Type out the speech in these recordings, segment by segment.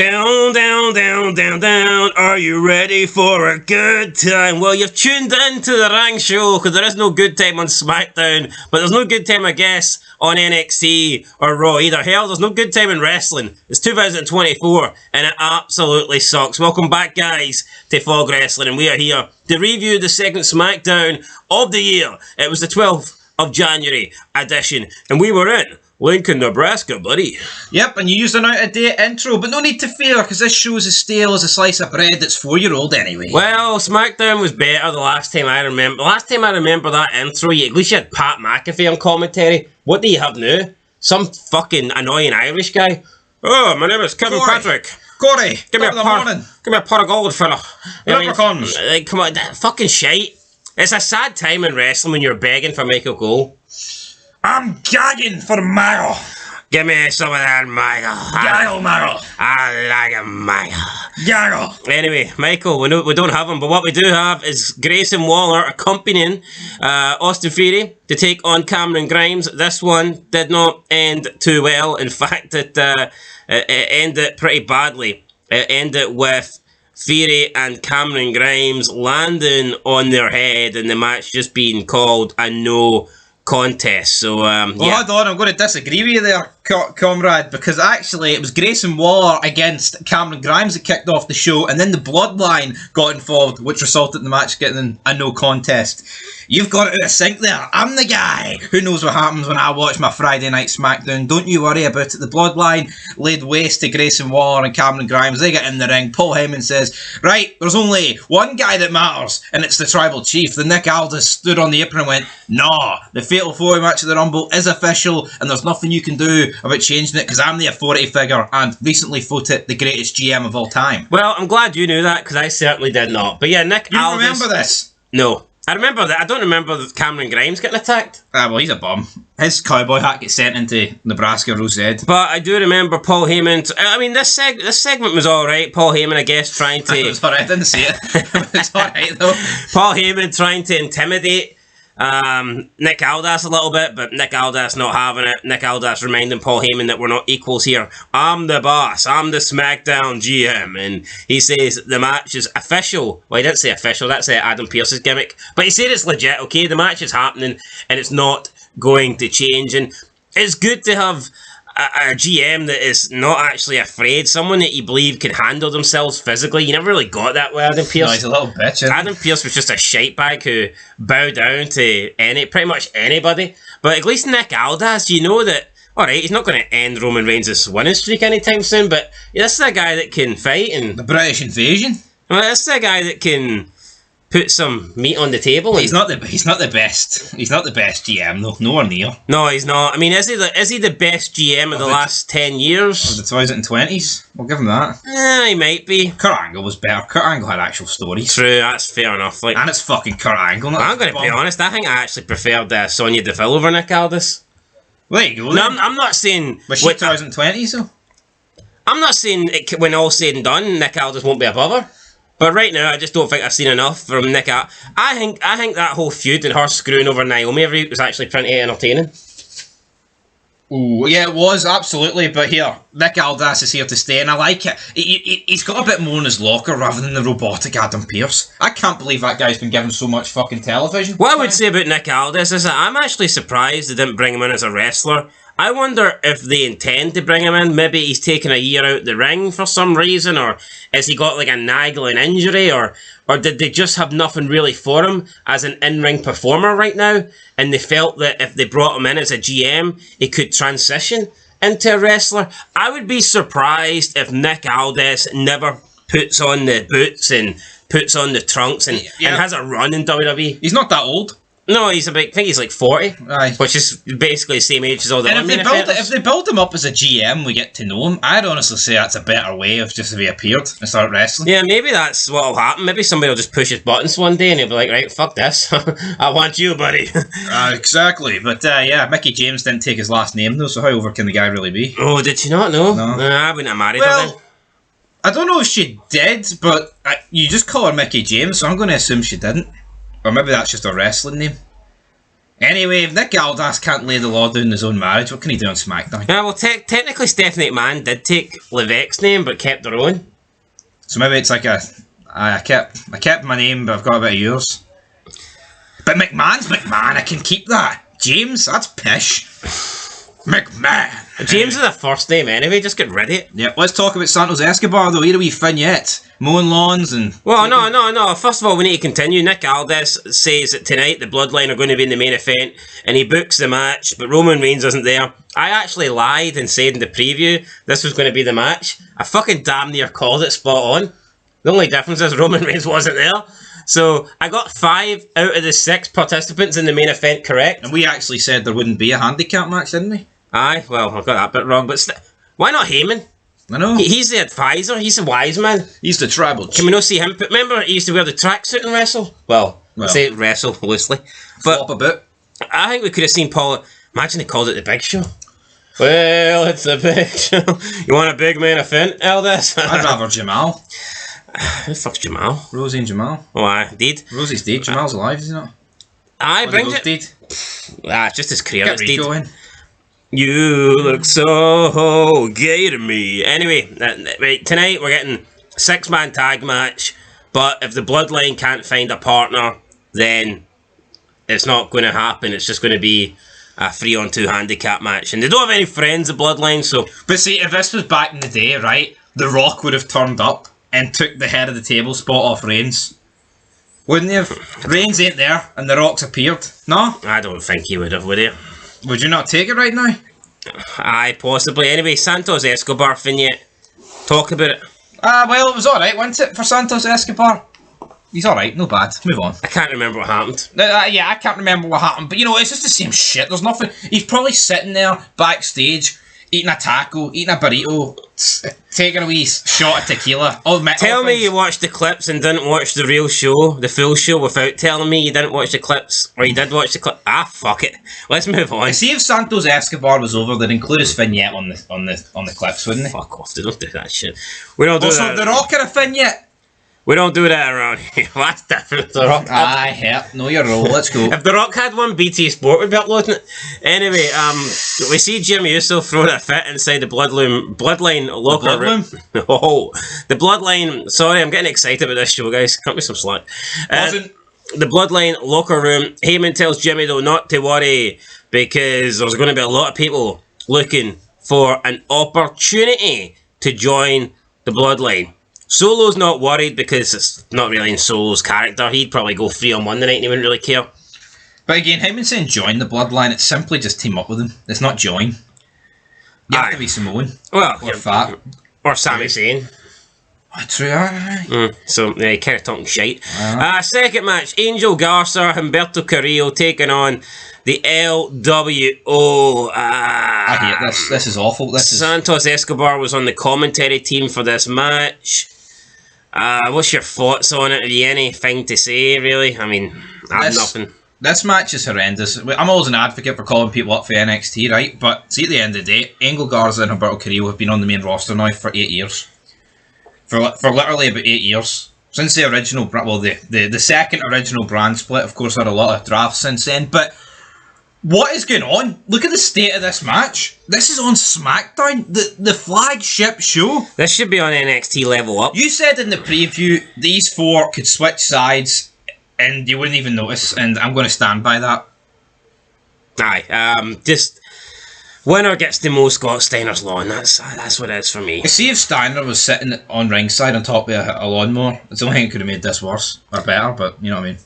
Down, down, down, down, down. Are you ready for a good time? Well, you've tuned in to the Rang Show because there is no good time on SmackDown, but there's no good time, I guess, on NXT or Raw either. Hell, there's no good time in wrestling. It's 2024 and it absolutely sucks. Welcome back, guys, to Fog Wrestling, and we are here to review the second SmackDown of the year. It was the 12th of January edition, and we were in Lincoln, Nebraska, buddy. Yep, and you used an out-of-date intro, but no need to fear, because this show's as stale as a slice of bread that's 4-year-old anyway. Well, SmackDown was better the last time I remember. The last time I remember that intro, at least you had Pat McAfee on commentary. What do you have now? Some fucking annoying Irish guy. Oh, my name is Kevin Patrick. Corey, give me a pot of gold, fella. Leprechauns. Come on, that fucking shite. It's a sad time in wrestling when you're begging for Michael Cole. I'm gagging for Mayo. Give me some of that Michael. Gaggle, Mayo. I like a Michael. Gaggle. Anyway, Michael, we don't have him, but what we do have is Grayson Waller accompanying Austin Theory to take on Cameron Grimes. This one did not end too well. In fact, it ended pretty badly. It ended with Theory and Cameron Grimes landing on their head and the match just being called a no contest. So yeah. Hold on, I'm going to disagree with you there, comrade, because actually it was Grayson Waller against Cameron Grimes that kicked off the show, and then the Bloodline got involved, which resulted in the match getting a no contest. You've got it out of sync there. I'm the guy who knows what happens when I watch my Friday night SmackDown. Don't you worry about it. The Bloodline laid waste to Grayson Waller and Cameron Grimes. They get in the ring. Paul Heyman says, right, there's only one guy that matters, and it's the Tribal Chief. Then Nick Aldis stood on the apron and went, nah, the Fatal 4-Way match of the Rumble is official, and there's nothing you can do about changing it because I'm the authority figure and recently voted the greatest GM of all time. Well, I'm glad you knew that because I certainly did not. But yeah, Nick Aldis... You remember this? No. I remember that. I don't remember Cameron Grimes getting attacked. Well, he's a bum. His cowboy hat gets sent into Nebraska Rosette. But I do remember Paul Heyman... I mean, this segment was alright. Paul Heyman, I guess, trying to... It was alright. I didn't see it. It was alright, though. Paul Heyman trying to intimidate Nick Aldis a little bit, but Nick Aldis not having it. Nick Aldis reminding Paul Heyman that we're not equals here. I'm the boss. I'm the SmackDown GM. And he says the match is official. Well, he didn't say official. That's Adam Pearce's gimmick. But he said it's legit, okay? The match is happening and it's not going to change. And it's good to have a GM that is not actually afraid, someone that you believe can handle themselves physically. You never really got that with Adam Pearce. No, he's a little bitch. Adam Pearce was just a shitebag who bowed down to pretty much anybody. But at least Nick Aldis, you know that, alright, he's not going to end Roman Reigns' winning streak anytime soon, but this is a guy that can fight. And the British invasion? Well, this is a guy that can put some meat on the table. He's not the best. He's not the best GM though. Nowhere near. No, he's not. I mean, is he the best GM of the last 10 years? Of the 2020s? We'll give him that. He might be. Kurt Angle was better. Kurt Angle had actual stories. True, that's fair enough. And it's fucking Kurt Angle. I'm going to be honest. I think I actually preferred Sonya Deville over Nick Aldis. There you go. No, I'm not saying. Was she 2020s though? I'm not saying when all's said and done, Nick Aldis won't be above her. But right now, I just don't think I've seen enough from Nick. I think that whole feud and her screwing over Naomi every week was actually pretty entertaining. Ooh, yeah, it was, absolutely. But here, Nick Aldis is here to stay, and I like it. He's got a bit more in his locker rather than the robotic Adam Pearce. I can't believe that guy's been given so much fucking television. What I would say about Nick Aldis is that I'm actually surprised they didn't bring him in as a wrestler. I wonder if they intend to bring him in. Maybe he's taken a year out the ring for some reason, or has he got like a nagging injury, or did they just have nothing really for him as an in-ring performer right now, and they felt that if they brought him in as a GM, he could transition into a wrestler? I would be surprised if Nick Aldis never puts on the boots and puts on the trunks and has a run in WWE. He's not that old. No, I think he's like 40, Aye. Which is basically the same age as all the other main eventers. If they build him up as a GM, we get to know him. I'd honestly say that's a better way of just if he appeared and start wrestling. Yeah, maybe that's what'll happen. Maybe somebody will just push his buttons one day and he'll be like, right, fuck this. I want you, buddy. Exactly. But yeah, Mickey James didn't take his last name though, so how over can the guy really be? Oh, did she not know? No. I wouldn't have married her then. I don't know if she did, but you just call her Mickey James, so I'm going to assume she didn't. Or maybe that's just a wrestling name. Anyway, if Nick Aldis can't lay the law down in his own marriage, what can he do on SmackDown? Yeah, well, technically Stephanie McMahon did take Levesque's name, but kept her own. So maybe it's like I kept my name, but I've got a bit of yours. But McMahon's McMahon, I can keep that. James, that's pish. McMahon. James is a first name anyway, just get rid of it. Yeah, let's talk about Santos Escobar though. Here a wee vignette. Mowing lawns and... Well, no. First of all, we need to continue. Nick Aldis says that tonight the Bloodline are going to be in the main event, and he books the match, but Roman Reigns isn't there. I actually lied and said in the preview this was going to be the match. I fucking damn near called it spot on. The only difference is Roman Reigns wasn't there. So I got 5 out of the 6 participants in the main event correct. And we actually said there wouldn't be a handicap match, didn't we? Aye, well, I got that bit wrong, but why not Heyman? I know. He's the advisor, he's the wise man. He's the tribal chief. Can we not see him? Remember, he used to wear the tracksuit and wrestle? Well, say wrestle loosely. But flop a bit. I think we could have seen Paul. Imagine they called it the Big Show. Well, it's the Big Show. You want a big main event, Aldis? I'd rather Jamal. Who the fuck's Jamal? Rosie and Jamal. Oh, aye, deed. Rosie's dead. Jamal's alive, is he not? Aye, brings it. Dead. It's just his career Get that's deed. Rico in. You look so gay to me. Anyway, right, tonight we're getting 6-man tag match, but if the Bloodline can't find a partner, then it's not going to happen. It's just going to be a 3-on-2 handicap match. And they don't have any friends, the Bloodline, so... But see, if this was back in the day, right, The Rock would have turned up and took the head of the table spot off Reigns. Wouldn't he have? Reigns ain't there, and The Rock's appeared. No? I don't think he would have, would he? Would you not take it right now? Aye, possibly. Anyway, Santos Escobar vignette. Talk about it. Well, it was alright, wasn't it, for Santos Escobar? He's alright, no bad. Move on. I can't remember what happened. Yeah, I can't remember what happened, but you know, it's just the same shit. There's nothing. He's probably sitting there backstage, eating a taco, eating a burrito, taking a wee shot of tequila. Tell me you watched the clips and didn't watch the real show, the full show, without telling me you didn't watch the clips, or you did watch the clip. Fuck it. Let's move on. See, if Santos Escobar was over, they'd include his vignette on the clips, wouldn't they? Fuck off! They don't do that shit. We don't do that. Also, The Rock had a vignette. We don't do that around here. That's different. The Rock. Know your role. Let's go. If The Rock had one, BT Sport would be uploading it. Anyway, we see Jim Uso throw that fit inside the Bloodline locker room. Oh, the Bloodline. Sorry, I'm getting excited about this show, guys. Cut me some slack. The Bloodline locker room. Heyman tells Jimmy though not to worry because there's going to be a lot of people looking for an opportunity to join the Bloodline. Solo's not worried because it's not really in Solo's character. He'd probably go 3-on-1 tonight and he wouldn't really care. But again, Heyman saying join the Bloodline, it's simply just team up with him. It's not join. You have to be Samoan. Well, or fat. Or Sami Zayn. True, So, yeah, kind of talking shite. Second match, Angel Garza, Humberto Carrillo taking on the LWO. I hate this. This is awful. Santos Escobar was on the commentary team for this match. What's your thoughts on it? Have you anything to say, really? I mean, I have nothing. This match is horrendous. I'm always an advocate for calling people up for NXT, right? But see, at the end of the day, Angel Garza and Humberto Carrillo have been on the main roster now for 8 years. For literally about 8 years. Since the original, well, the second original brand split, of course, had a lot of drafts since then. But what is going on? Look at the state of this match. This is on SmackDown, the flagship show. This should be on NXT Level Up. You said in the preview, these 4 could switch sides and you wouldn't even notice, and I'm going to stand by that. Aye, just winner gets the most Scott Steiner's lawn. That's what it is for me. See, if Steiner was sitting on ringside on top of a lawnmower, it's the only thing that could have made this worse or better, but you know what I mean.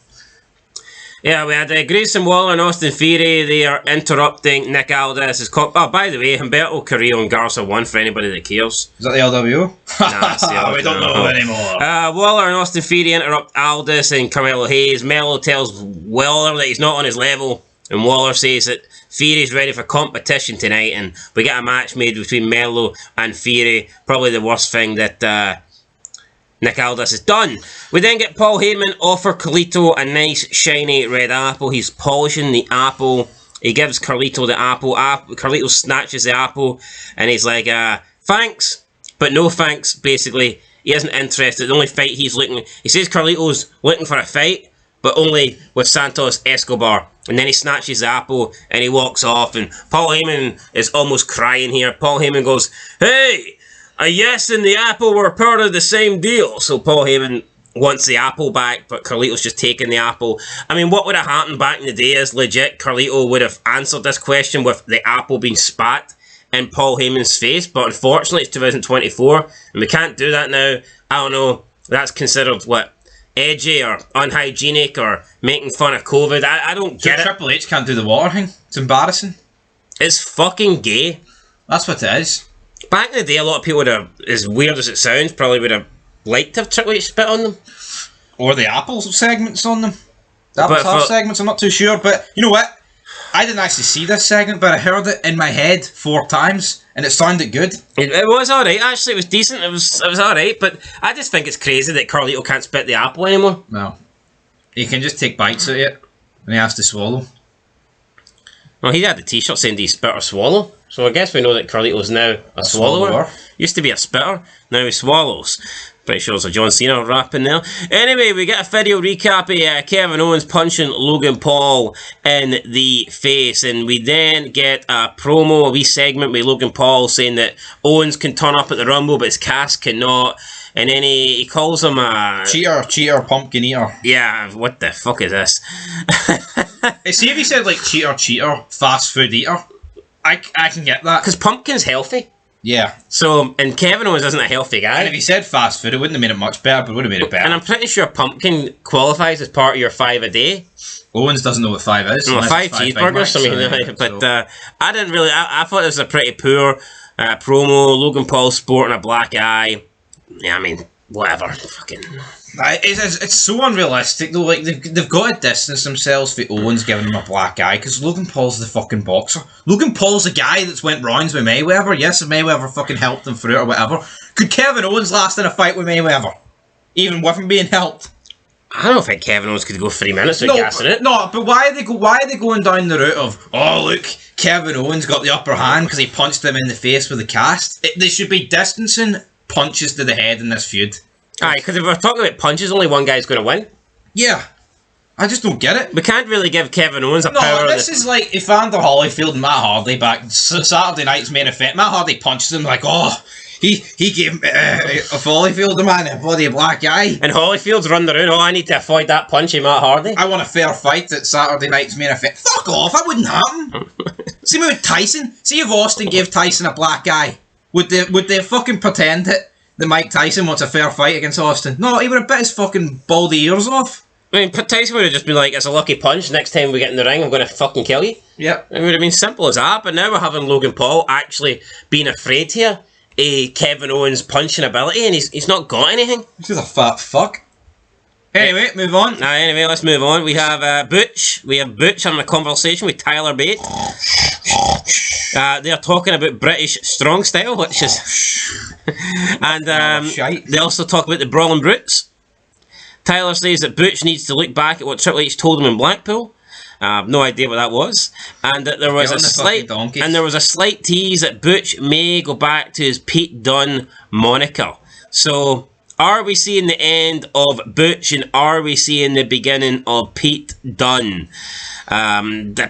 Yeah, we had Grayson Waller and Austin Theory. They are interrupting Nick Aldis. Oh, by the way, Humberto Carrillo and Garza won for anybody that cares. Is that the LWO? Nah, it's the LWO. We don't know anymore. Waller and Austin Theory interrupt Aldis and Carmelo Hayes. Melo tells Waller that he's not on his level, and Waller says that Theory's ready for competition tonight, and we get a match made between Melo and Theory. Probably the worst thing that Nick Aldis has done. We then get Paul Heyman offer Carlito a nice shiny red apple. He's polishing the apple. He gives Carlito the apple. Carlito snatches the apple and he's like, thanks, but no thanks. Basically, he isn't interested. The only fight he's looking... He says Carlito's looking for a fight, but only with Santos Escobar. And then he snatches the apple and he walks off, and Paul Heyman is almost crying here. Paul Heyman goes, "Hey, a yes and the apple were part of the same deal." So Paul Heyman wants the apple back, but Carlito's just taking the apple. I mean, what would have happened back in the day is legit Carlito would have answered this question with the apple being spat in Paul Heyman's face, but unfortunately it's 2024 and we can't do that now. I don't know, that's considered what, edgy or unhygienic or making fun of COVID. I don't get it. Triple H can't do the water thing. It's embarrassing. It's fucking gay. That's what it is. Back in the day, a lot of people would have, as weird as it sounds, probably would have liked to have Triple H spit on them. Or the apple segments on them. The apple half segments, I'm not too sure. But you know what? I didn't actually see this segment, but I heard it in my head 4 times, and it sounded good. It was alright, actually. It was decent. It was alright, but I just think it's crazy that Carlito can't spit the apple anymore. No. He can just take bites at it, and he has to swallow. Well, he had the t-shirt saying, "Do you spit or swallow?" So I guess we know that Carlito's now a swallower. Used to be a spitter, now he swallows. Pretty sure it's a John Cena rap in there. Anyway, we get a video recap of Kevin Owens punching Logan Paul in the face. And we then get a promo, a wee segment with Logan Paul saying that Owens can turn up at the Rumble, but his cast cannot. And then he calls him a... Cheater, pumpkin eater. Yeah, what the fuck is this? See if he said like cheater, fast food eater. I can get that. Because pumpkin's healthy. Yeah. So, and Kevin Owens isn't a healthy guy. And if he said fast food, it wouldn't have made it much better, but it would have made it better. And I'm pretty sure pumpkin qualifies as part of your 5 a day. Owens doesn't know what 5 is. Well, 5 cheeseburgers, but I didn't really, I thought it was a pretty poor promo. Logan Paul sporting a black eye. Yeah, I mean, whatever. Fucking... It's so unrealistic though. Like they've got to distance themselves for Owens giving him a black eye because Logan Paul's the fucking boxer. Logan Paul's the guy that's went rounds with Mayweather. Yes, if Mayweather fucking helped him through it or whatever. Could Kevin Owens last in a fight with Mayweather, even with him being helped? I don't think Kevin Owens could go 3 minutes without gassing it. No, but why are they going down the route of, oh look, Kevin Owens got the upper hand because he punched him in the face with the cast? They should be distancing punches to the head in this feud. Aye, because if we're talking about punches, only one guy's going to win. Yeah. I just don't get it. We can't really give Kevin Owens a power... No, this is like Evander Holyfield and Matt Hardy back Saturday night's main event. Matt Hardy punches him like, oh, he gave Holyfield the man a bloody black eye. And Holyfield's running around, oh, I need to avoid that punch of Matt Hardy. I want a fair fight at Saturday night's main event. Fuck off, that wouldn't happen. See me with Tyson? See if Austin gave Tyson a black eye. Would they fucking pretend it? That Mike Tyson wants a fair fight against Austin. No, he would have bit his fucking baldy ears off. I mean, Tyson would have just been like, it's a lucky punch, next time we get in the ring I'm going to fucking kill you. Yep. It would have been simple as that, but now we're having Logan Paul actually being afraid here of Kevin Owens' punching ability, and he's not got anything. He's just a fat fuck. Anyway, move on. Anyway, let's move on. We have Butch. We have Butch having a conversation with Tyler Bate. They're talking about British strong style, which is... and they also talk about the Brawling Brutes. Tyler says that Butch needs to look back at what Triple H told him in Blackpool. I have no idea what that was. And that there was a slight tease that Butch may go back to his Pete Dunne moniker. So... are we seeing the end of Butch and are we seeing the beginning of Pete Dunne?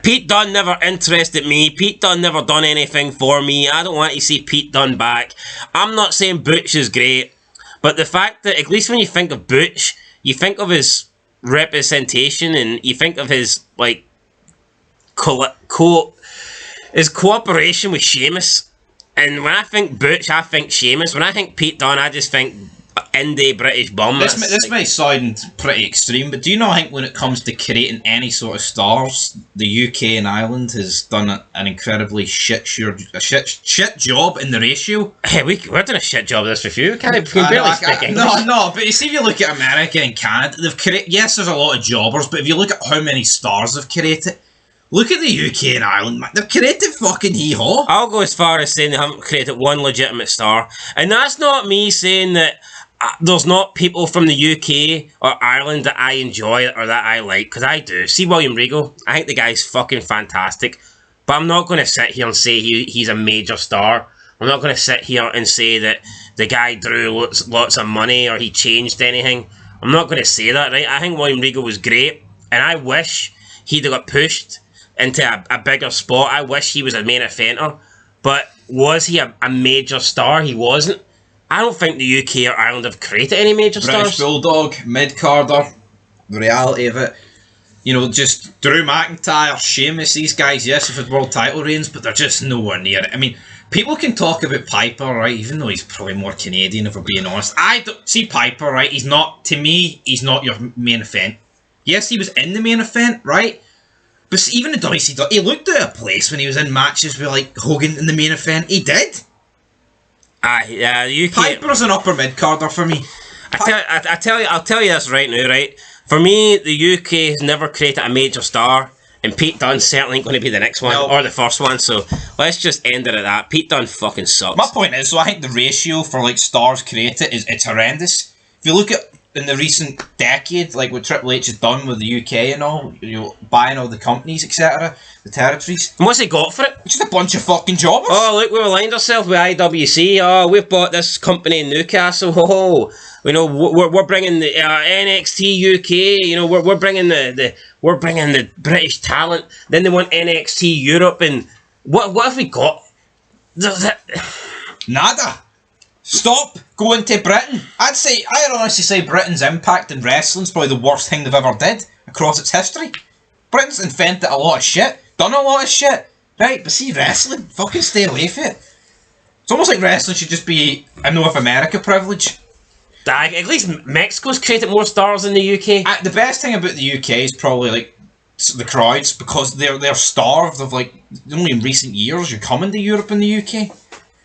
Pete Dunne never interested me. Pete Dunne never done anything for me. I don't want to see Pete Dunne back. I'm not saying Butch is great, but the fact that at least when you think of Butch, you think of his representation and you think of his like his cooperation with Sheamus. And when I think Butch, I think Sheamus. When I think Pete Dunne, I just think indie British bum. This may sound pretty extreme, but do you not think when it comes to creating any sort of stars, the UK and Ireland has done an incredibly shit job in the ratio? Hey, we're doing a shit job of this with you. We can barely speak English. No, but you see, if you look at America and Canada, yes, there's a lot of jobbers, but if you look at how many stars they've created, look at the UK and Ireland, man. They've created fucking hee-haw. I'll go as far as saying they haven't created one legitimate star. And that's not me saying that there's not people from the UK or Ireland that I enjoy or that I like, because I do. See William Regal, I think the guy's fucking fantastic, but I'm not going to sit here and say he's a major star. I'm not going to sit here and say that the guy drew lots of money or he changed anything I'm not going to say that, right? I think William Regal was great, and I wish he'd have got pushed into a bigger spot. I wish he was a main eventer, but was he a major star? He wasn't. I don't think the UK or Ireland have created any major British stars. Bulldog, mid-carder, the reality of it. You know, just Drew McIntyre, Sheamus, these guys, yes, have had world title reigns, but they're just nowhere near it. I mean, people can talk about Piper, right, even though he's probably more Canadian, if we're being honest. I don't see Piper, right, he's not, to me, he's not your main event. Yes, he was in the main event, right? But even in WCW, he looked out of place when he was in matches with, like, Hogan in the main event. He did. Yeah, the UK... Piper's an upper mid-carder for me. I'll tell you this right now, right? For me, the UK has never created a major star, and Pete Dunne's certainly ain't going to be the next one, or the first one, so let's just end it at that. Pete Dunne fucking sucks. My point is, so I think the ratio for, like, stars created it's horrendous. If you look at in the recent decade, like what Triple H has done with the UK and all, you know, buying all the companies, etc., the territories. And what's he got for it? Just a bunch of fucking jobbers. Oh, look, we've aligned ourselves with IWC. Oh, we've bought this company in Newcastle. Oh, you know, we're bringing the NXT UK. You know, we're bringing the British talent. Then they want NXT Europe, and what have we got? Nada. Stop going to Britain. I'd honestly say Britain's impact in wrestling's probably the worst thing they've ever did across its history. Britain's invented a lot of shit, done a lot of shit, right? But see, wrestling, fucking stay away from it. It's almost like wrestling should just be a North America privilege. At least Mexico's created more stars than the UK. The best thing about the UK is probably like the crowds, because they're starved of, like, only in recent years you're coming to Europe and the UK.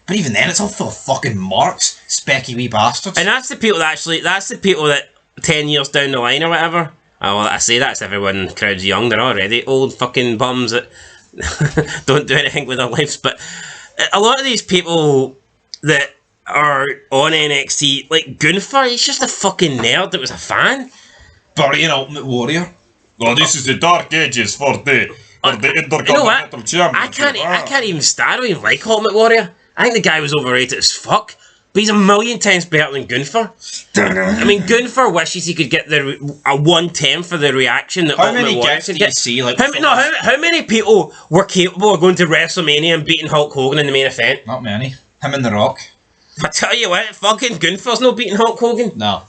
But even then, it's all full of fucking marks, specky wee bastards. And that's the people that 10 years down the line or whatever. Oh, well, I say that's everyone in the crowd's young. They're already old fucking bums that don't do anything with their lives. But a lot of these people that are on NXT, like Gunther, he's just a fucking nerd that was a fan. Burying Ultimate Warrior. Oh, this is the dark ages for the Intercontinental Championship. I can't even stand. I don't even like Ultimate Warrior. I think the guy was overrated as fuck. But he's a million times better than Gunther. I mean, Gunther wishes he could get a 1/10 for the reaction that Ultimate Warrior could get. See, like, how many people were capable of going to WrestleMania and beating Hulk Hogan in the main event? Not many. Him and The Rock. I tell you what, fucking Gunther's no beating Hulk Hogan. No.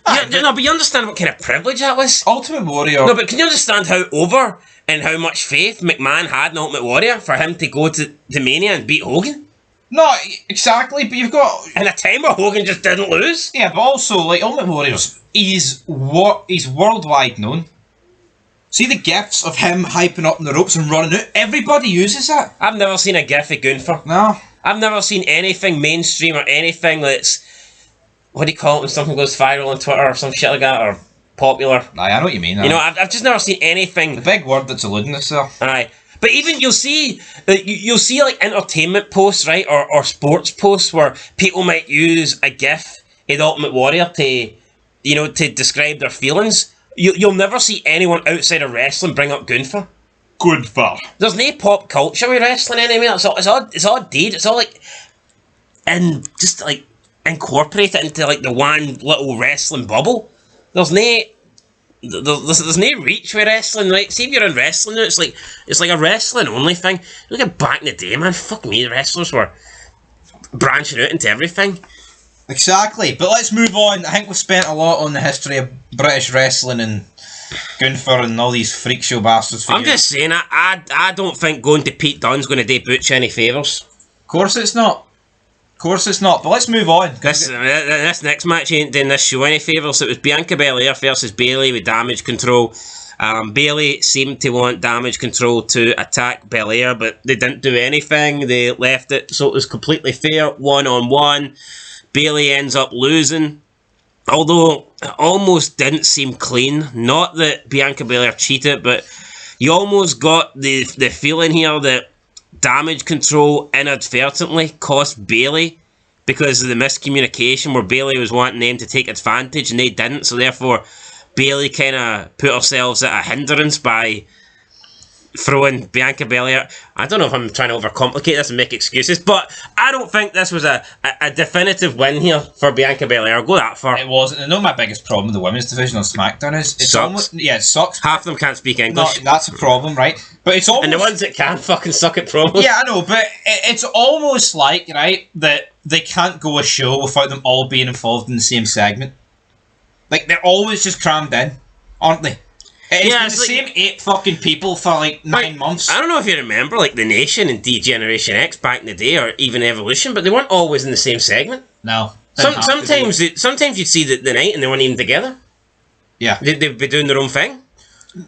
No, but you understand what kind of privilege that was? Ultimate Warrior. No, but can you understand how over and how much faith McMahon had in Ultimate Warrior for him to go to Mania and beat Hogan? No, exactly, but you've got... In a time where Hogan just didn't lose? Yeah, but also, like, Ultimate Warriors, he's worldwide known. See the gifs of him hyping up in the ropes and running out? Everybody uses that. I've never seen a gif of Gunther. No. I've never seen anything mainstream or anything that's... What do you call it when something goes viral on Twitter or some shit like that, or popular? Aye, I know what you mean. You know, I've just never seen anything... The big word that's eluding us there. Aye. But even you'll see like entertainment posts, right, or sports posts where people might use a gif of the Ultimate Warrior to describe their feelings. You'll never see anyone outside of wrestling bring up Gunther. Gunther. There's no pop culture with wrestling anymore. It's all dead. It's all like, and just like incorporate it into like the one little wrestling bubble. There's no reach with wrestling, right? See if you're in wrestling now, it's like a wrestling only thing. Look at back in the day, man. Fuck me, the wrestlers were branching out into everything. Exactly, but let's move on. I think we've spent a lot on the history of British wrestling and Gunther and all these freak show bastards. I'm just saying, I don't think going to Pete Dunne's going to do Butch any favours. Of course it's not. But let's move on. This next match ain't doing this show any favours. It was Bianca Belair versus Bayley with Damage Control. Bayley seemed to want Damage Control to attack Belair, but they didn't do anything. They left it so it was completely fair, 1-on-1. Bayley ends up losing, although it almost didn't seem clean. Not that Bianca Belair cheated, but you almost got the feeling here that Damage Control inadvertently cost Bayley because of the miscommunication where Bayley was wanting them to take advantage and they didn't, so therefore Bayley kind of put herself at a hindrance by throwing Bianca Belair. I don't know if I'm trying to overcomplicate this and make excuses, but I don't think this was a definitive win here for Bianca Belair. I'll go that far. It wasn't. I know my biggest problem with the women's division on SmackDown is it's Sucks. almost it sucks. Half of them can't speak English. No, that's a problem, right? But it's almost And the ones that can fucking suck at promos. yeah, I know, but it's almost like right that they can't go a show without them all being involved in the same segment. Like they're always just crammed in, aren't they? It's been the same 8 fucking people for like 9 months. I don't know if you remember like The Nation and D-Generation X back in the day, or even Evolution, but they weren't always in the same segment. No. Sometimes you'd see the night and they weren't even together. Yeah. They'd be doing their own thing.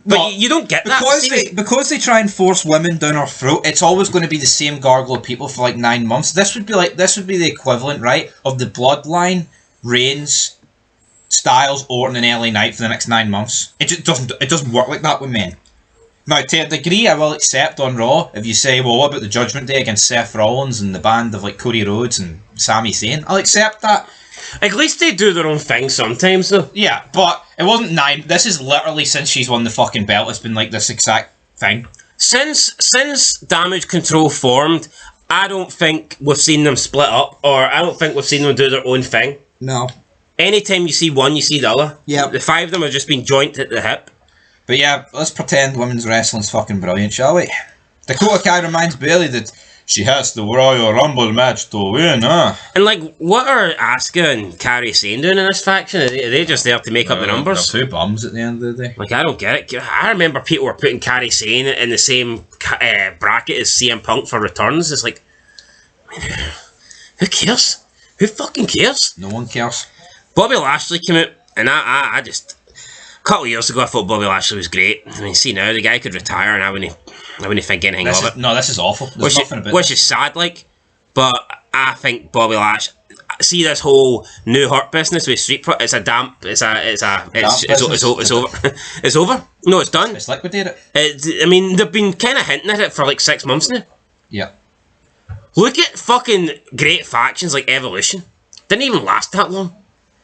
But you don't get that. Because they try and force women down our throat, it's always going to be the same gargle of people for like 9 months. This would be the equivalent, right, of the Bloodline, Reigns, Styles, Orton, and LA Knight for the next 9 months. It just doesn't work like that with men. Now, to a degree, I will accept on Raw if you say, well, what about the Judgment Day against Seth Rollins and the band of like Cody Rhodes and Sami Zayn? I'll accept that. At least they do their own thing sometimes, though. Yeah, but it wasn't 9. This is literally since she's won the fucking belt. It's been like this exact thing. Since Damage Control formed, I don't think we've seen them split up, or I don't think we've seen them do their own thing. No. Anytime you see one, you see the other. Yeah. The 5 of them have just been joint at the hip. But yeah, let's pretend women's wrestling's fucking brilliant, shall we? Dakota Kai reminds Bayley that she has the Royal Rumble match to win, huh? And like, what are Asuka and Kairi Sane doing in this faction? Are they just there to make up the numbers? They're 2 bums at the end of the day. Like, I don't get it. I remember people were putting Kairi Sane in the same bracket as CM Punk for returns. It's like, who cares? Who fucking cares? No one cares. Bobby Lashley came out, and I just... A couple of years ago, I thought Bobby Lashley was great. I mean, see now, the guy could retire, and I wouldn't think anything of it. No, this is awful. There's nothing about which is sad, like. But I think Bobby Lashley... See this whole new hurt business with Street Pro... It's over. It's over. No, it's done. It's liquidated. I mean, they've been kind of hinting at it for like 6 months now. Yeah. Look at fucking great factions like Evolution. Didn't even last that long.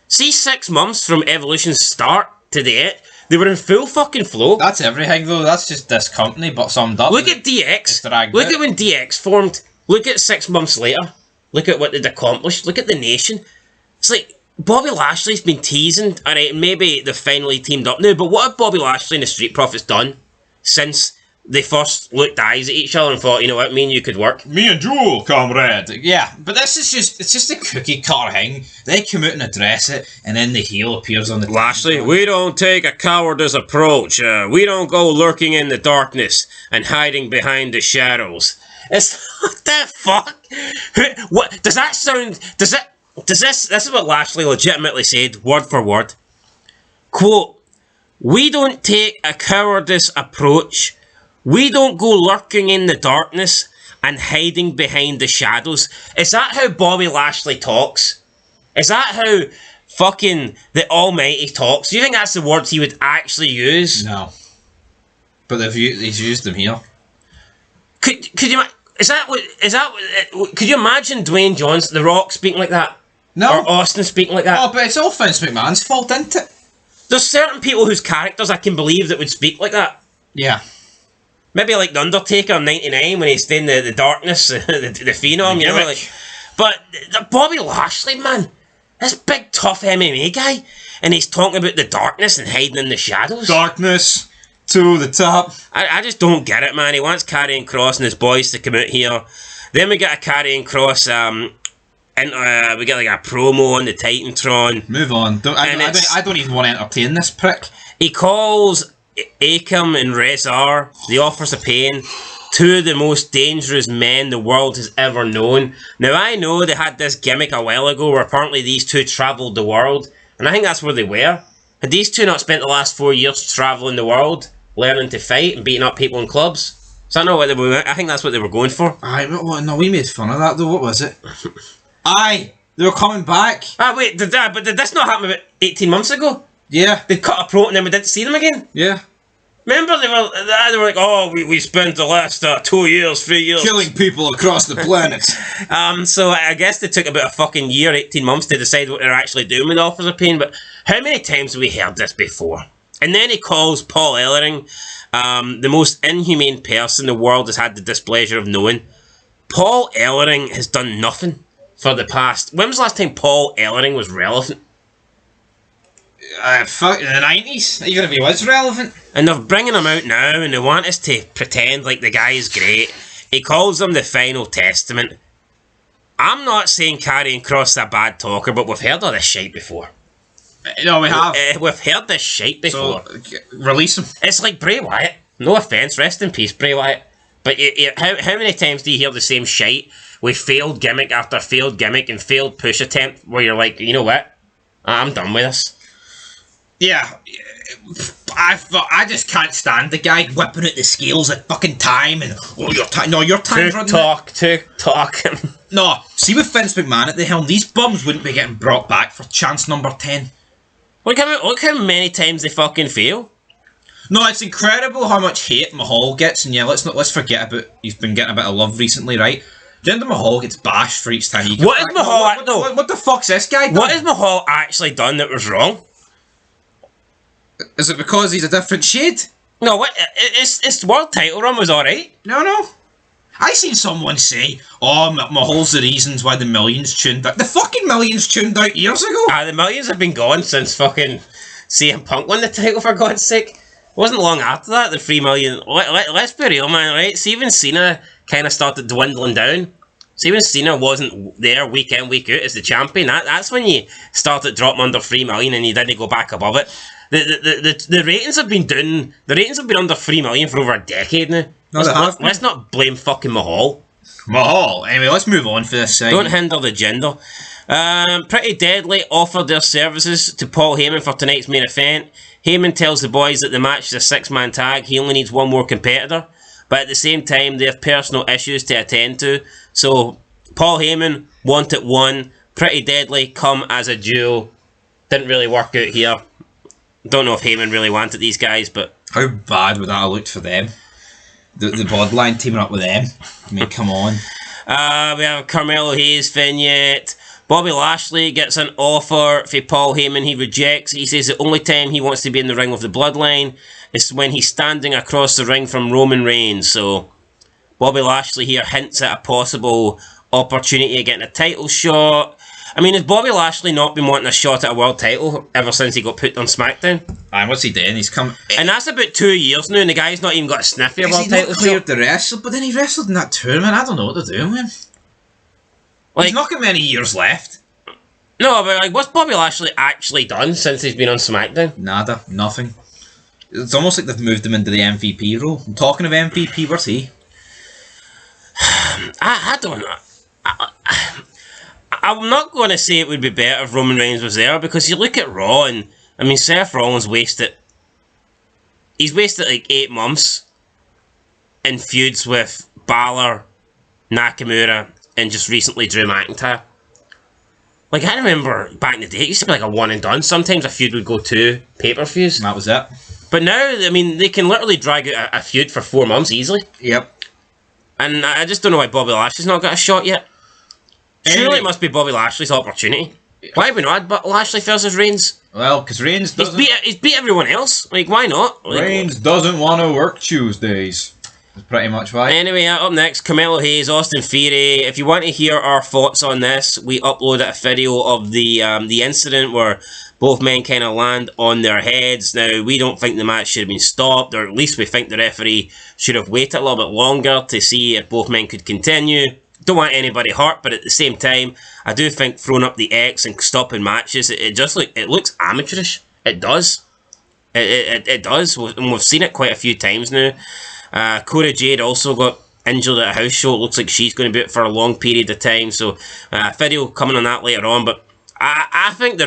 See 6 months from Evolution's start to the end, they were in full fucking flow. That's everything though. That's just this company, but summed up. Look at DX. Look at when DX formed. Look at 6 months later. Look at what they'd accomplished. Look at the Nation. It's like Bobby Lashley's been teasing. Alright, maybe they've finally teamed up now, but what have Bobby Lashley and the Street Profits done since they first looked eyes at each other and thought, you know what, me and you could work? Me and Jewel, comrade. Yeah, but this is just a cookie cutter thing. They come out and address it, and then the heel appears on the Lashley, we don't take a cowardice approach. We don't go lurking in the darkness and hiding behind the shadows. It's what the fuck? What does that sound? Does this is what Lashley legitimately said, word for word. Quote, we don't take a cowardice approach. We don't go lurking in the darkness and hiding behind the shadows. Is that how Bobby Lashley talks? Is that how fucking the Almighty talks? Do you think that's the words he would actually use? No. But he's used them here. Could you could you imagine Dwayne Johnson, The Rock, speaking like that? No. Or Austin speaking like that? Oh, but it's all Vince McMahon's fault, isn't it? There's certain people whose characters I can believe that would speak like that. Yeah. Maybe like The Undertaker in '99 when he's in the darkness, the Phenom, you know, like. But Bobby Lashley, man, this big tough MMA guy, and he's talking about the darkness and hiding in the shadows. Darkness to the top. I just don't get it, man. He wants Karrion Kross and his boys to come out here. Then we get a Karrion Kross, and we get like a promo on the Titantron. Move on. I don't even want to entertain this prick. He calls Akam and Rezar, the Authors of Pain, 2 of the most dangerous men the world has ever known. Now, I know they had this gimmick a while ago where apparently these 2 travelled the world, and I think that's where they were. Had these 2 not spent the last 4 years travelling the world, learning to fight and beating up people in clubs? Is that not what they were? I think that's what they were going for. No, we made fun of that though. What was it? Aye, they were coming back. Wait, did this not happen about 18 months ago? Yeah. They cut a promo and then we didn't see them again? Yeah. Remember, they were like, oh, we spent the last 2 years, 3 years... killing people across the planet. So I guess they took about a fucking year, 18 months to decide what they're actually doing with Authors of Pain, but how many times have we heard this before? And then he calls Paul Ellering the most inhumane person the world has had the displeasure of knowing. Paul Ellering has done nothing for the past... When was the last time Paul Ellering was relevant? Fuck, in the 90s? Are you going to be what's relevant? And they're bringing him out now and they want us to pretend like the guy is great. He calls him the final testament. I'm not saying Karrion Kross is a bad talker, but we've heard of this shite before. No, we have. We've heard this shite before. So, release him. It's like Bray Wyatt. No offence, rest in peace, Bray Wyatt. But how many times do you hear the same shite with failed gimmick after failed gimmick and failed push attempt where you're like, you know what? I'm done with this. Yeah. I just can't stand the guy whipping out the scales at fucking time and your time. No, your time's running out. Talk. No, see with Vince McMahon at the helm, these bums wouldn't be getting brought back for chance number 10. Look how many times they fucking fail. No, it's incredible how much hate Mahal gets, and yeah, let's forget about he's been getting a bit of love recently, right? Jinder Mahal gets bashed for each time he gets What is Mahal? What the fuck's this guy done? What has Mahal actually done that was wrong? Is it because he's a different shade? No, what? His world title run was alright. No. I seen someone say, "Oh, Mahal's the reasons why the millions tuned out." The fucking millions tuned out years ago. The millions have been gone since fucking CM Punk won the title, for God's sake. It wasn't long after that, the 3 million... Let's be real, man, right? See, even Cena kind of started dwindling down. See, when Cena wasn't there week in, week out as the champion, that's when you started dropping under 3 million and you didn't go back above it. The ratings have been down. The ratings have been under 3 million for over a decade now. No, let's not blame fucking Mahal. Anyway, let's move on for this segment. Don't hinder the gender. Pretty Deadly offered their services to Paul Heyman for tonight's main event. Heyman tells the boys that the match is a 6-man tag. He only needs one more competitor. But at the same time, they have personal issues to attend to. So, Paul Heyman wanted one. Pretty Deadly come as a duo. Didn't really work out here. Don't know if Heyman really wanted these guys, but... How bad would that have looked for them? The Bloodline teaming up with them? I mean, come on. We have Carmelo Hayes vignette. Bobby Lashley gets an offer for Paul Heyman. He rejects. He says the only time he wants to be in the ring with the Bloodline is when he's standing across the ring from Roman Reigns. So, Bobby Lashley here hints at a possible opportunity of getting a title shot. I mean, has Bobby Lashley not been wanting a shot at a world title ever since he got put on SmackDown? And what's he doing? He's come... And that's about 2 years now, and the guy's not even got a sniffy of a world title shot. He's not cleared to wrestle, but then he wrestled in that tournament. I don't know what they're doing with him. Like, he's not got many years left. No, but like, what's Bobby Lashley actually done since he's been on SmackDown? Nada. Nothing. It's almost like they've moved him into the MVP role. I'm talking of MVP, where's he? I don't know. I'm not going to say it would be better if Roman Reigns was there, because you look at Raw and, I mean, Seth Rollins he's wasted like 8 months in feuds with Balor, Nakamura, and just recently Drew McIntyre. Like, I remember back in the day, it used to be like a one and done. Sometimes a feud would go 2 pay-per-views. That was it. But now, I mean, they can literally drag out a feud for 4 months easily. Yep. And I just don't know why Bobby Lashley's not got a shot yet. Surely it must be Bobby Lashley's opportunity. Why have we not had Lashley versus Reigns? Well, because Reigns doesn't... He's beat everyone else. Like, why not? Like, Reigns doesn't want to work Tuesdays. That's pretty much why. Anyway, up next, Carmelo Hayes, Austin Theory. If you want to hear our thoughts on this, we uploaded a video of the incident where both men kind of land on their heads. Now, we don't think the match should have been stopped, or at least we think the referee should have waited a little bit longer to see if both men could continue. Don't want anybody hurt, but at the same time, I do think throwing up the X and stopping matches, it looks amateurish. It does. It does, and we've seen it quite a few times now. Cora Jade also got injured at a house show. It looks like she's going to be out for a long period of time, so video coming on that later on, but I think the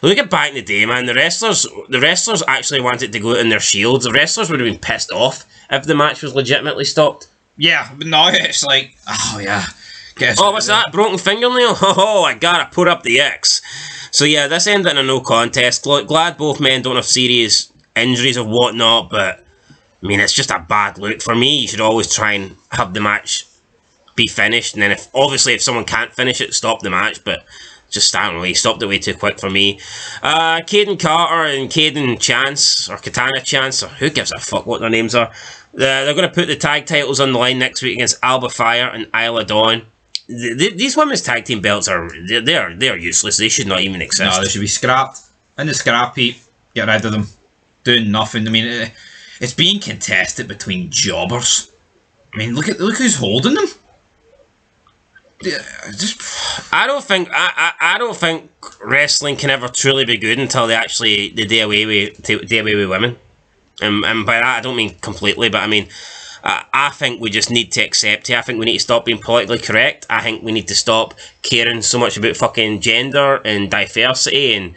look at back in the day, man, the wrestlers actually wanted to go out in their shields. The wrestlers would have been pissed off if the match was legitimately stopped. Yeah, but now it's like, oh yeah. What's that? Broken fingernail? Oh, I gotta put up the X. So yeah, this ended in a no contest. Look, glad both men don't have serious injuries or whatnot, but I mean, it's just a bad look. For me, you should always try and have the match be finished, and then if someone can't finish it, stop the match, but just, I don't know, he stopped it way too quick for me. Caden Carter and Caden Chance, or Katana Chance, or who gives a fuck what their names are. They're going to put the tag titles on the line next week against Alba Fire and Isla Dawn. These women's tag team belts they're useless. They should not even exist. No, they should be scrapped. In the scrap heap, get rid of them. Doing nothing. I mean, it's being contested between jobbers. I mean, look who's holding them. I don't think wrestling can ever truly be good until they do away with women. And by that I don't mean completely, but I mean I think we just need to accept it. I think we need to stop being politically correct. I think we need to stop caring so much about fucking gender and diversity and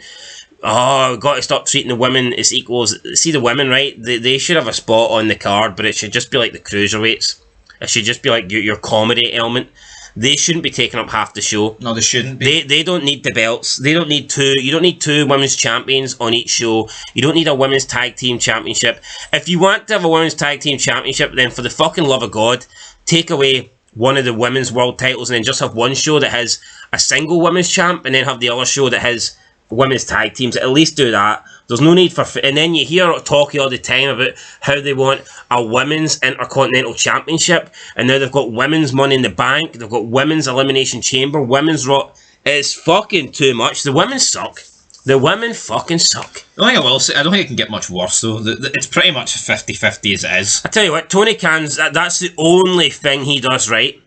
we've got to stop treating the women as equals. See, the women, right? They should have a spot on the card, but it should just be like the cruiserweights. It should just be like your comedy element. They shouldn't be taking up half the show. No, they shouldn't be. They don't need the belts. They don't need two. You don't need two women's champions on each show. You don't need a women's tag team championship. If you want to have a women's tag team championship, then for the fucking love of God, take away one of the women's world titles and then just have one show that has a single women's champ and then have the other show that has women's tag teams. At least do that. There's no need for... And then you hear talking all the time about how they want a women's intercontinental championship, and now they've got women's Money in the Bank, they've got women's Elimination Chamber, women's Raw. It's fucking too much. The women suck. The women fucking suck. The only thing I will say, I don't think it can get much worse though. It's pretty much 50-50 as it is. I tell you what, Tony Khan's... That's the only thing he does right.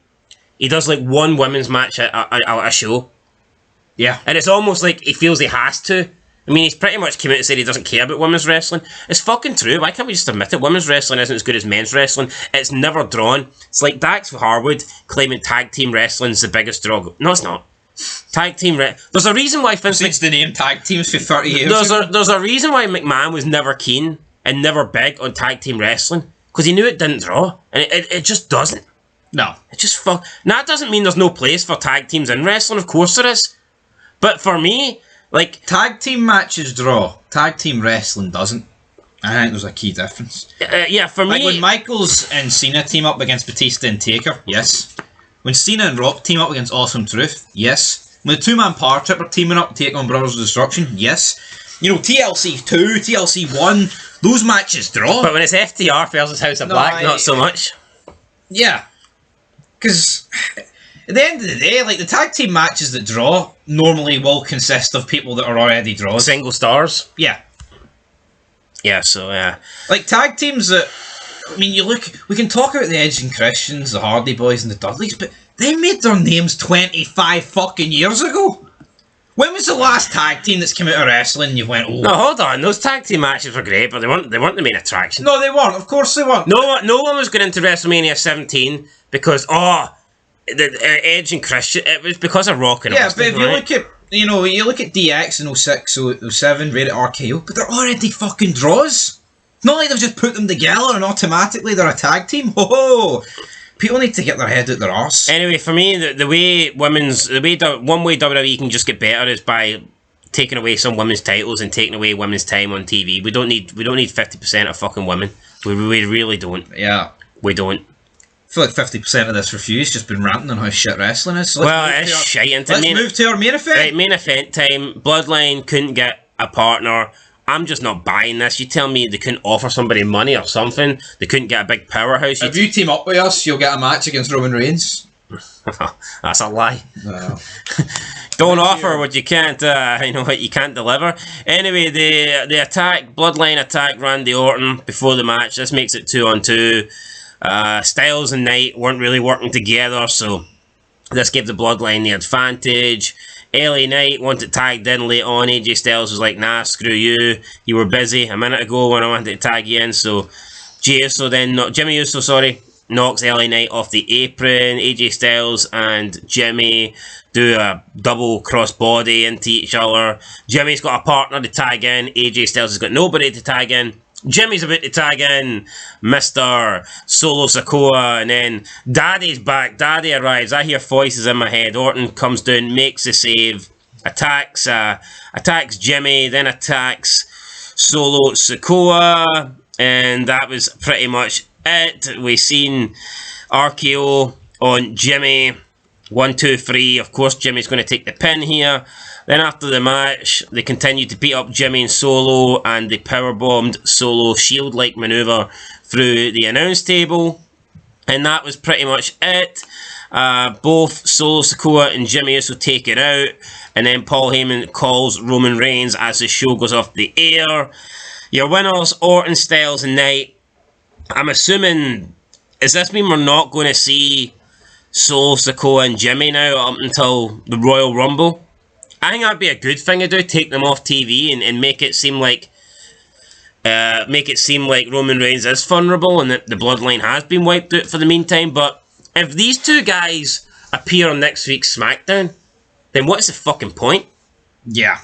He does like one women's match at a show. Yeah. And it's almost like he feels he has to. I mean, he's pretty much came out and said he doesn't care about women's wrestling. It's fucking true. Why can't we just admit it? Women's wrestling isn't as good as men's wrestling. It's never drawn. It's like Dax Harwood claiming tag team wrestling's the biggest draw. No, it's not. Tag team There's a reason why Vince... Since the name tag teams for 30 years There's a reason why McMahon was never keen and never big on tag team wrestling. Because he knew it didn't draw. And it just doesn't. No. It just fuck... Now, that doesn't mean there's no place for tag teams in wrestling. Of course there is. But for me... Like, tag team matches draw. Tag team wrestling doesn't. I think there's a key difference. Yeah, for me... Like when Michaels and Cena team up against Batista and Taker, yes. When Cena and Rock team up against Awesome Truth, yes. When the two-man power trip are teaming up to take on Brothers of Destruction, yes. You know, TLC 2, TLC 1, those matches draw. But when it's FTR versus House of Black, not so much. Yeah. Because... At the end of the day, like, the tag team matches that draw normally will consist of people that are already draws. Single stars? Yeah. Yeah, so, yeah. Like, tag teams that... I mean, you look... We can talk about the Edge and Christians, the Hardy Boys and the Dudleys, but they made their names 25 fucking years ago. When was the last tag team that's come out of wrestling and you went, oh... No, hold on. Those tag team matches were great, but they weren't the main attraction. No, they weren't. Of course they weren't. No one was going into WrestleMania 17 because, the Edge and Christian, it was because of Rock and Austin, but if you look at, you look at DX in 06, 07, Rated RKO, but they're already fucking draws. Not like they've just put them together and automatically they're a tag team. Ho-ho! People need to get their head out their arse. Anyway, for me, one way WWE can just get better is by taking away some women's titles and taking away women's time on TV. We don't need 50% of fucking women. We really don't. Yeah. We don't. I feel like 50% of this review's just been ranting on how shit wrestling is. So it's shite. Let's move to our main event. Right, main event time. Bloodline couldn't get a partner. I'm just not buying this. You tell me they couldn't offer somebody money or something. They couldn't get a big powerhouse. If you team up with us, you'll get a match against Roman Reigns. That's a lie. No. Don't offer what you can't. What you can't deliver. Anyway, the attack. Bloodline attack Randy Orton before the match. This makes it 2-on-2. Styles and Knight weren't really working together, so this gave the Bloodline the advantage. LA Knight wanted tagged in late on. AJ Styles was like, nah, screw you. You were busy a minute ago when I wanted to tag you in. So Jimmy Uso knocks LA Knight off the apron. AJ Styles and Jimmy do a double crossbody into each other. Jimmy's got a partner to tag in. AJ Styles has got nobody to tag in. Jimmy's about to tag in Mr. Solo Sikoa, and then Daddy's back. Daddy arrives. I hear voices in my head. Orton comes down, makes the save, attacks Jimmy, then attacks Solo Sikoa, and that was pretty much it. We seen RKO on Jimmy. 1, 2, 3. Of course, Jimmy's going to take the pin here. Then after the match, they continued to beat up Jimmy and Solo, and they powerbombed Solo Shield-like maneuver through the announce table. And that was pretty much it. Both Solo Sikoa and Jimmy Uso take it out, and then Paul Heyman calls Roman Reigns as the show goes off the air. Your winners, Orton, Styles, and Knight. I'm assuming, does this mean we're not going to see Solo Sikoa and Jimmy now up until the Royal Rumble? I think that'd be a good thing to do. Take them off TV and make it seem like Roman Reigns is vulnerable and that the Bloodline has been wiped out for the meantime. But if these two guys appear on next week's SmackDown, then what's the fucking point? Yeah.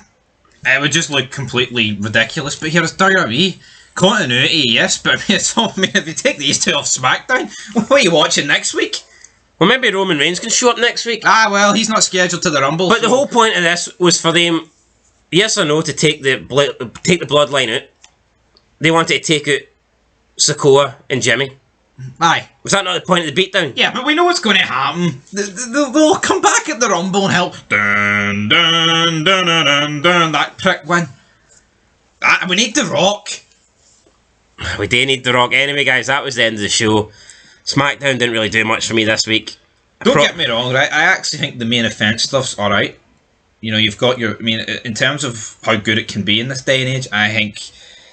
It would just look completely ridiculous. But here's WWE. Continuity, yes, but if you take these two off SmackDown, what are you watching next week? Well, maybe Roman Reigns can show up next week. Ah, well, he's not scheduled to the Rumble. But the whole point of this was for them, yes or no, to take the Bloodline out. They wanted to take out Sikoa and Jimmy. Aye. Was that not the point of the beatdown? Yeah, but we know what's going to happen. They'll come back at the Rumble and help. Dun, dun, dun, dun, dun, dun, that prick win. We need The Rock. We do need The Rock. Anyway, guys, that was the end of the show. SmackDown didn't really do much for me this week. Don't get me wrong, right? I actually think the main event stuff's alright. You know, you've got your... I mean, in terms of how good it can be in this day and age, I think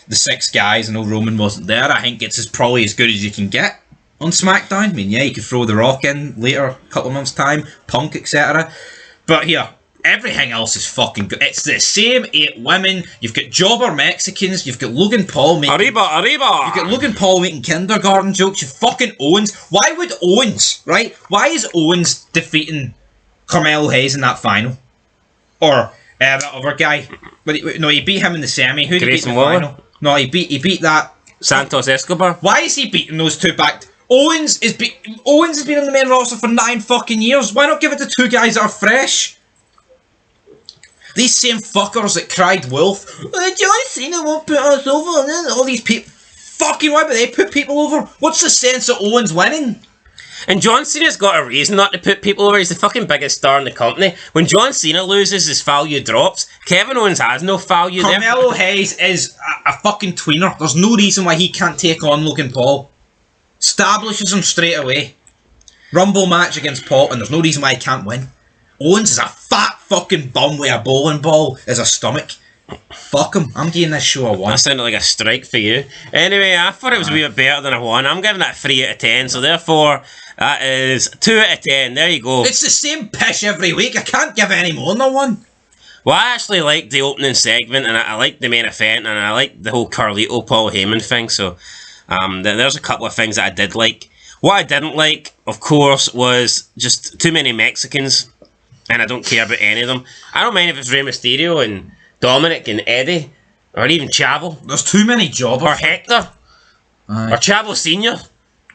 the 6 guys, I know Roman wasn't there, I think it's probably as good as you can get on SmackDown. I mean, yeah, you could throw The Rock in later, a couple of months' time, Punk, etc. But here... everything else is fucking good. It's the same 8 women. You've got jobber Mexicans. You've got Logan Paul making... Arriba! You've got Logan Paul making kindergarten jokes. You fucking Owens. Why would Owens, right? Why is Owens defeating Carmelo Hayes in that final? Or that other guy? No, he beat him in the semi. Who did he beat in the final? No, he beat that... Santos Escobar. Why is he beating those two back? Owens has been on the main roster for 9 fucking years. Why not give it to 2 guys that are fresh? These same fuckers that cried wolf, John Cena won't put us over, and then all these people, fucking why would they put people over? What's the sense of Owens winning? And John Cena's got a reason not to put people over. He's the fucking biggest star in the company. When John Cena loses, his value drops. Kevin Owens has no value there. Carmelo Hayes is a fucking tweener. There's no reason why he can't take on Logan Paul. Establishes him straight away. Rumble match against Paul, and there's no reason why he can't win. Owens is a fat fucking bum with a bowling ball as a stomach. Fuck him. I'm giving this show a 1. That sounded like a strike for you. Anyway, I thought it was a wee bit better than a 1. I'm giving that 3 out of 10, so therefore, that is 2 out of 10. There you go. It's the same pish every week. I can't give it any more than a 1. Well, I actually liked the opening segment, and I liked the main event, and I liked the whole Carlito Paul Heyman thing, so there's a couple of things that I did like. What I didn't like, of course, was just too many Mexicans. And I don't care about any of them. I don't mind if it's Rey Mysterio and Dominic and Eddie. Or even Chavo. There's too many jobbers. Or Hector. Aye. Or Chavo Senior.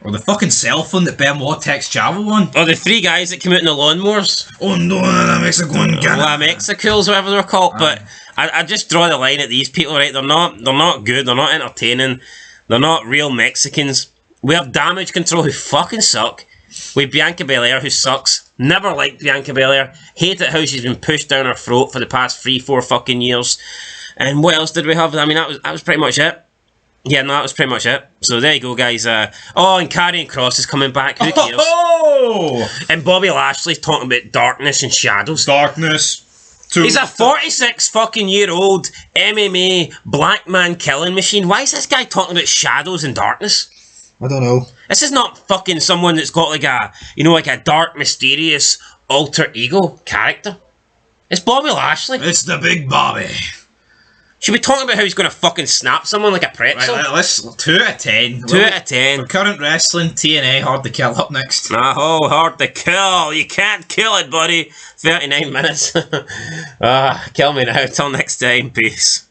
Or the fucking cell phone that Benoit texts Chavo on. Or the 3 guys that came out in the lawnmowers. Oh no, La Mexican La Mexicools, whatever they're called. But I just draw the line at these people, right? They're not good. They're not entertaining. They're not real Mexicans. We have Damage Control who fucking suck. We have Bianca Belair who sucks. Never liked Bianca Belair. Hated how she's been pushed down her throat for the past 3-4 fucking years. And what else did we have? I mean, that was pretty much it. Yeah, no, that was pretty much it. So there you go, guys. And Karrion Kross is coming back. Who cares? Oh! And Bobby Lashley's talking about darkness and shadows. Darkness. He's a 46 fucking year old MMA black man killing machine. Why is this guy talking about shadows and darkness? I don't know. This is not fucking someone that's got like a dark, mysterious, alter ego character. It's Bobby Lashley. It's the big Bobby. Should we talk about how he's going to fucking snap someone like a pretzel? Right, let's 2 out of 10. 2 out of 10. For current wrestling, TNA, Hard to Kill up next. Oh, hard to kill. You can't kill it, buddy. 39 minutes. Kill me now. Till next time. Peace.